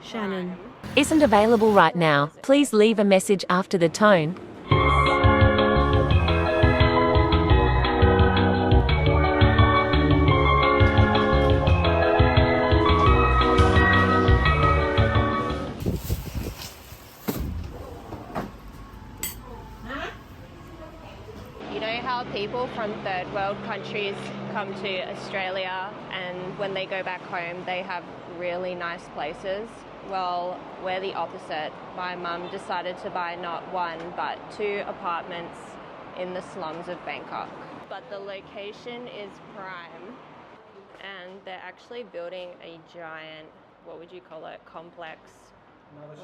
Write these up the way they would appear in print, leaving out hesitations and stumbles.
Shannon. Isn't available right now. Please leave a message after the tone. You know how people from third world countries come to Australia and when they go back home they have really nice places? Well, we're the opposite. My mum decided to buy not one but 2 apartments in the slums of Bangkok. But the location is prime and they're actually building a giant, what would you call it, complex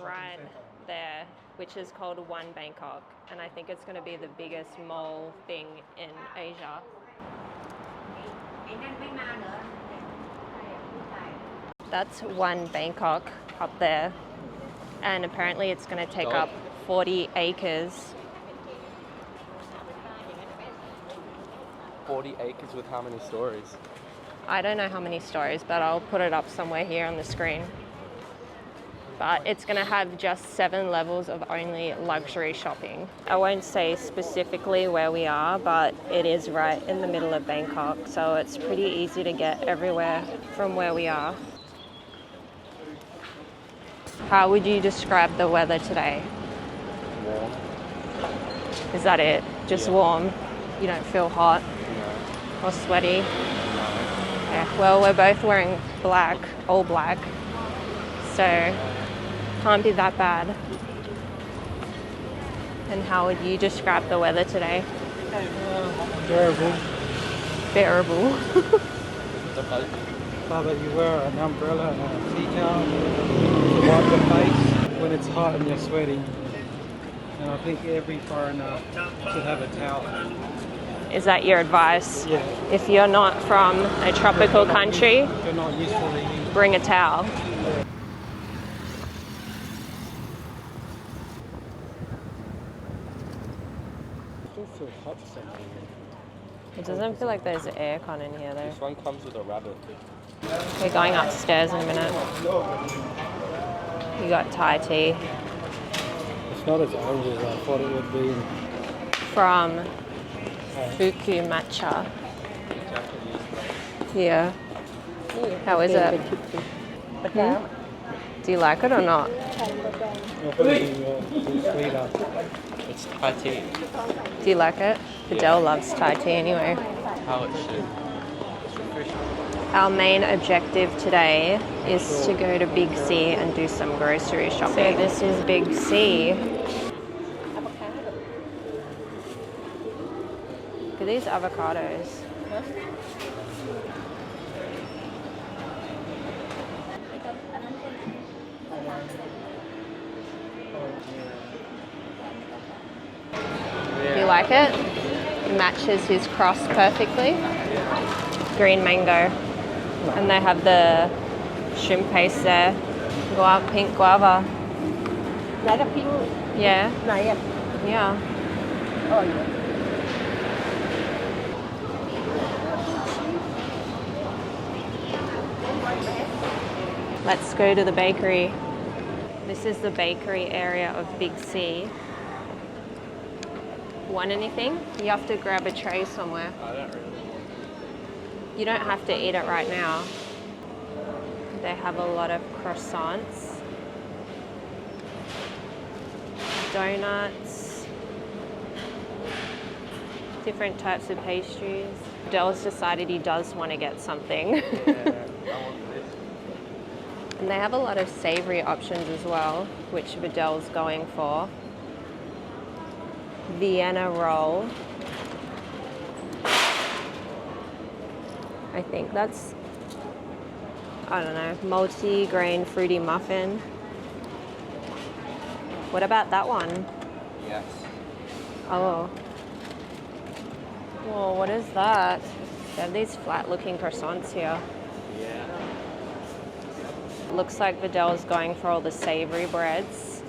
right there, which is called One Bangkok, and I think it's going to be the biggest mall thing in Asia. That's One Bangkok up there, and apparently it's going to take up 40 acres. 40 acres with how many stories? I don't know how many stories, but I'll put it up somewhere here on the screen. But it's going to have just 7 levels of only luxury shopping. I won't say specifically where we are, but it is right in the middle of Bangkok, so it's pretty easy to get everywhere from where we are. How would you describe the weather today? Warm. Is that it? Just warm? You don't feel hot? No. Or sweaty? No. Yeah, well, we're both wearing black, all black, so can't be that bad. And how would you describe the weather today? Bearable. Bearable. How about you wear an umbrella and a tea towel to wipe your face when it's hot and you're sweating. And I think every foreigner should have a towel. Is that your advice? Yeah. If you're not from a tropical country, If you're not used to the heat. bring a towel. Still feel hot for some reason. It doesn't feel like there's aircon in here though. This one comes with a rabbit. We're going upstairs in a minute. You got Thai tea It's not as old as I thought it would be. from Fuku Matcha. Yeah. How is it? Do you like it or not? Sweeter. It's Thai tea. Do you like it? Fidel loves Thai tea anyway. How it should. Our main objective today is to go to Big C and do some grocery shopping. So this is Big C. Look at these avocados. Do you like it? It matches his cross perfectly. Green mango. And they have the shrimp paste there. Pink guava. Yeah. Yeah. Let's go to the bakery. This is the bakery area of Big C. Want anything? You have to grab a tray somewhere. I don't really. You don't have to eat it right now. They have a lot of croissants, donuts, different types of pastries. Del's decided he does want to get something. Yeah, I want this. And they have a lot of savory options as well, which Vidal's going for. Vienna roll. I think that's, I don't know, multi-grain fruity muffin. What about that one? Yes. Oh. Whoa, what is that? They have these flat-looking croissants here. Yeah. Looks like Vidal's going for all the savory breads.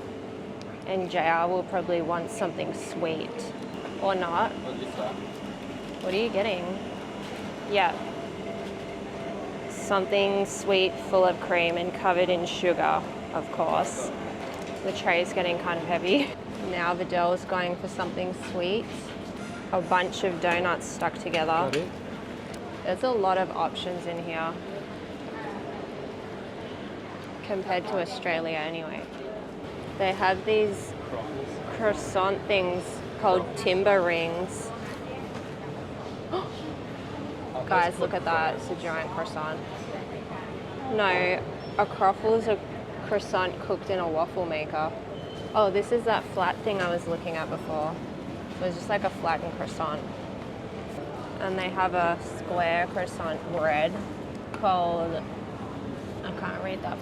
And JR will probably want something sweet. Or not. What's that? What are you getting? Yeah. Something sweet, full of cream and covered in sugar. of course. The tray's getting kind of heavy. Now Vidal's going for something sweet. A bunch of donuts stuck together. Got it? There's a lot of options in here compared to Australia anyway. They have these croissant things called timber rings. Guys, look at that. It's a giant croissant. No, a croffle's a croissant cooked in a waffle maker. Oh, this is that flat thing I was looking at before. So it's just like a flattened croissant. And they have a square croissant bread called, I can't read that.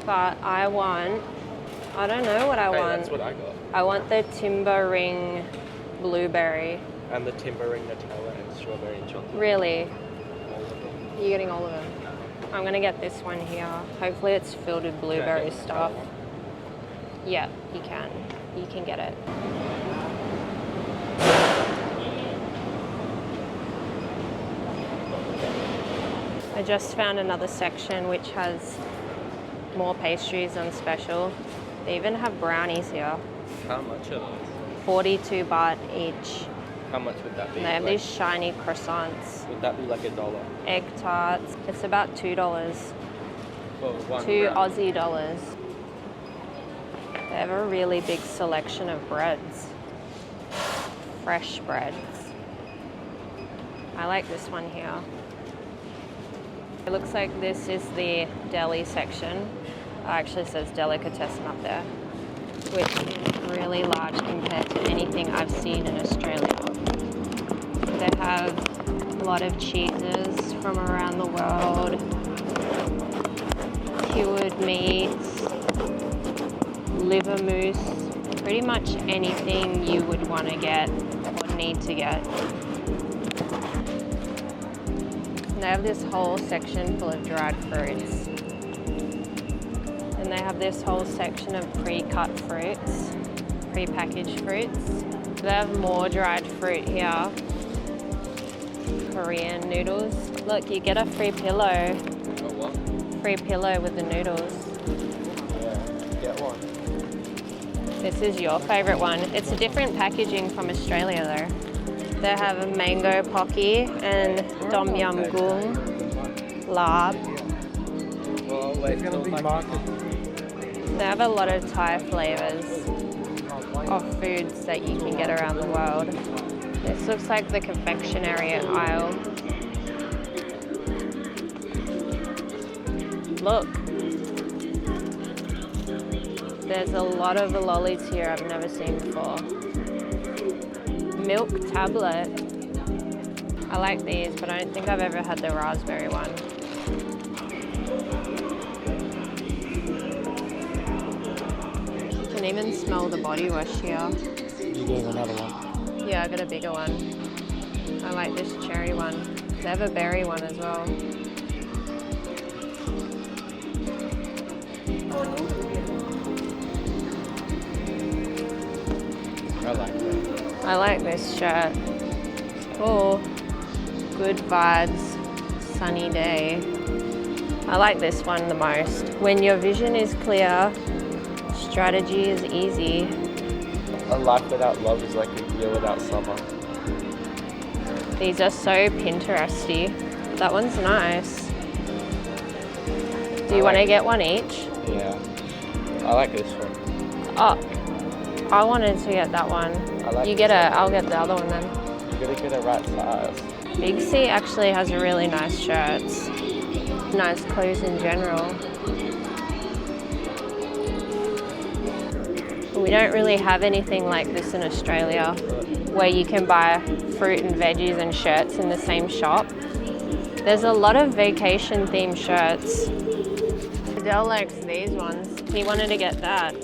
But I don't know what I want. That's what I got. I want the timber ring blueberry. And the timber ring Nutella and strawberry and chocolate. Really? All of them. You're getting all of them? I'm gonna get this one here. Hopefully it's filled with blueberry stuff. Yeah, you can. You can get it. I just found another section which has more pastries on special. They even have brownies here. How much are those? 42 baht each. How much would that be? And they have Like, these shiny croissants. would that be like $1? Egg tarts. It's about $2. For one 2 brownie? Aussie dollars. They have a really big selection of breads. Fresh breads. I like this one here. It looks like this is the deli section. It actually says delicatessen up there, which is really large compared to anything I've seen in Australia. They have a lot of cheeses from around the world, cured meats, liver mousse, pretty much anything you would want to get or need to get. And they have this whole section full of dried fruits. And they have this whole section of pre-cut fruits, pre-packaged fruits. They have more dried fruit here. Korean noodles. Look, you get a free pillow. Oh, what? Free pillow with the noodles. Yeah, get one. This is your favourite one. It's a different packaging from Australia though. They have a mango pocky and tom yum goong, lab. Well, wait, It's going to be market. They have a lot of Thai flavours of foods that you can get around the world. This looks like the confectionery aisle. Look. There's a lot of lollies here I've never seen before. Milk tablet. I like these, but I don't think I've ever had the raspberry one. You can even smell the body wash here. You getting another one? Yeah, I got a bigger one. I like this cherry one. They have a berry one as well. I like that. I like this shirt. Oh, good vibes, sunny day. I like this one the most. When your vision is clear, strategy is easy. A life without love is like a year without summer. These are so Pinteresty. That one's nice. Do you want to get one each? Yeah. I like this one. Oh, I wanted to get that one. I like You this get it, I'll get the other one then. You gotta get a right size. Big C actually has really nice shirts. Nice clothes in general. We don't really have anything like this in Australia, where you can buy fruit and veggies and shirts in the same shop. There's a lot of vacation themed shirts. Adele likes these ones. He wanted to get that.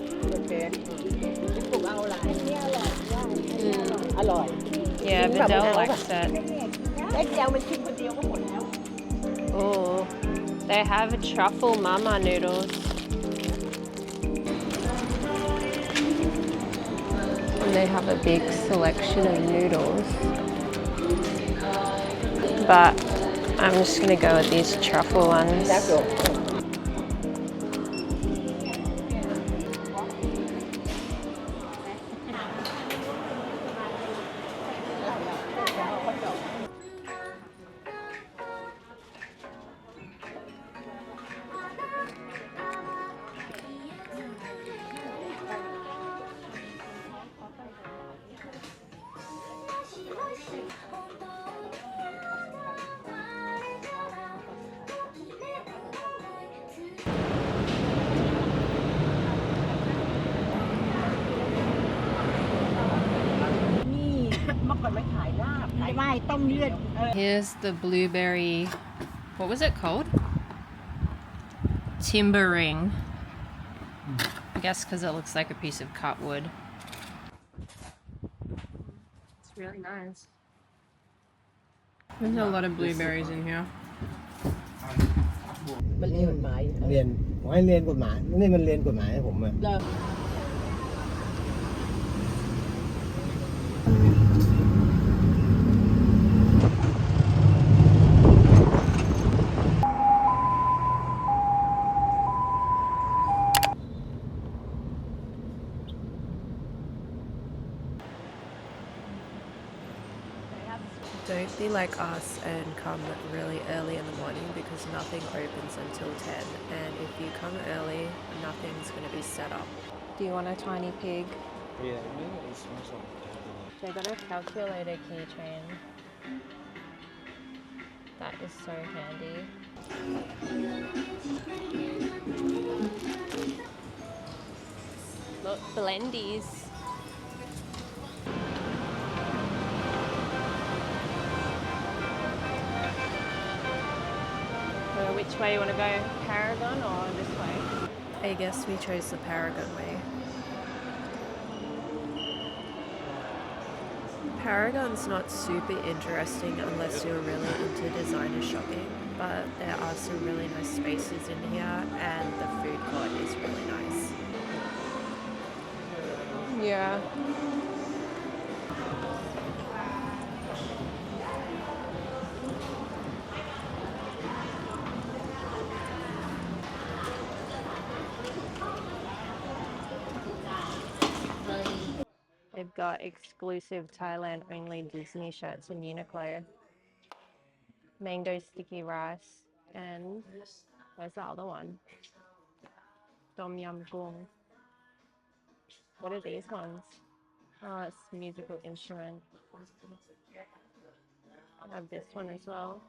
Yeah, Vidal likes it. Oh, they have truffle mama noodles. And they have a big selection of noodles. But I'm just gonna go with these truffle ones. Here's the blueberry, what was it called? Timber ring. I guess because it looks like a piece of cut wood. It's really nice. There's a lot of blueberries in here. มันเรียนกฎหมายเรียนขอให้เรียนกฎหมายนี่มันเรียนกฎหมายให้ผมอะ Don't be like us and come really early in the morning because nothing opens until 10, and if you come early, nothing's going to be set up. Do you want a tiny pig? Yeah, maybe it smells They got a calculator keychain. That is so handy. Look, blendies. Which way you want to go? Paragon or this way? I guess we chose the Paragon way. Paragon's not super interesting unless you're really into designer shopping, but there are some really nice spaces in here and the food court is really nice. Yeah. They've got exclusive Thailand only Disney shirts and Uniqlo. Mango sticky rice and where's the other one? Tom yum goong. What are these ones? Oh, it's musical instrument. I have this one as well.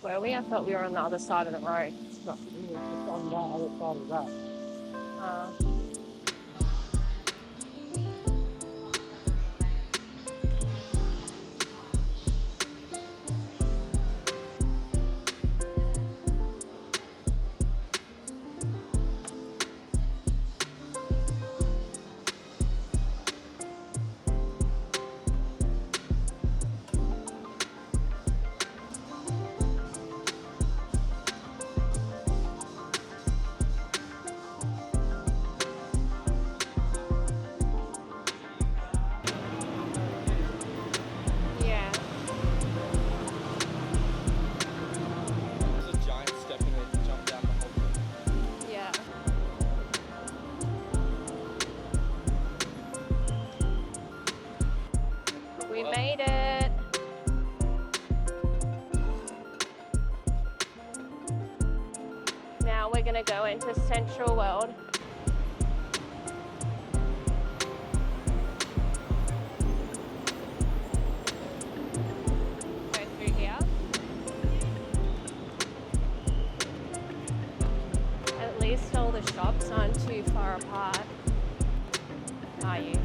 Where are we? I thought we were on the other side of the road. On the other side of that. We made it. Now we're gonna go into CentralWorld. Go through here. At least all the shops aren't too far apart, are you?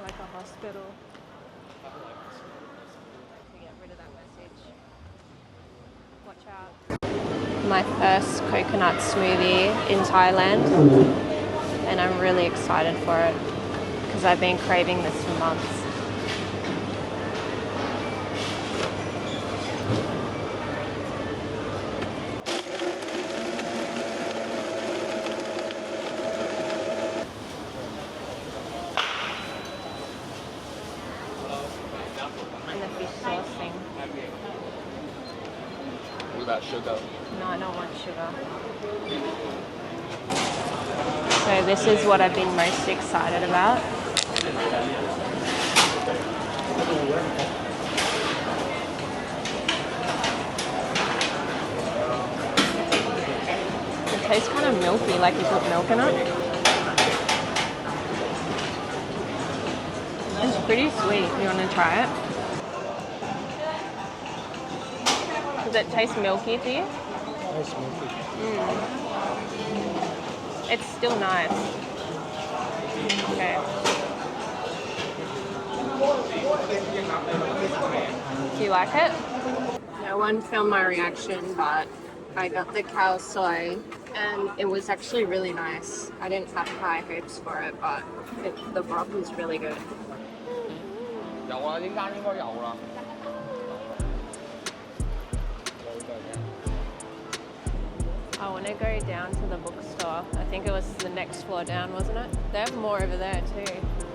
Like a hospital. To get rid of that message. Watch out. My first coconut smoothie in Thailand, and I'm really excited for it because I've been craving this for months. And the fish sauce thing. What about sugar? No, I don't want sugar. So this is what I've been most excited about. It tastes kind of milky, like you put milk in it. pretty sweet. You want to try it? Does it taste milky to you? Nice milky. It's still nice. Okay. Do you like it? No one filmed my reaction, but I got the Khao Soi and it was actually really nice. I didn't have high hopes for it, but the broth was really good. I want to go down to the bookstore. I think it was the next floor down, wasn't it? They have more over there too.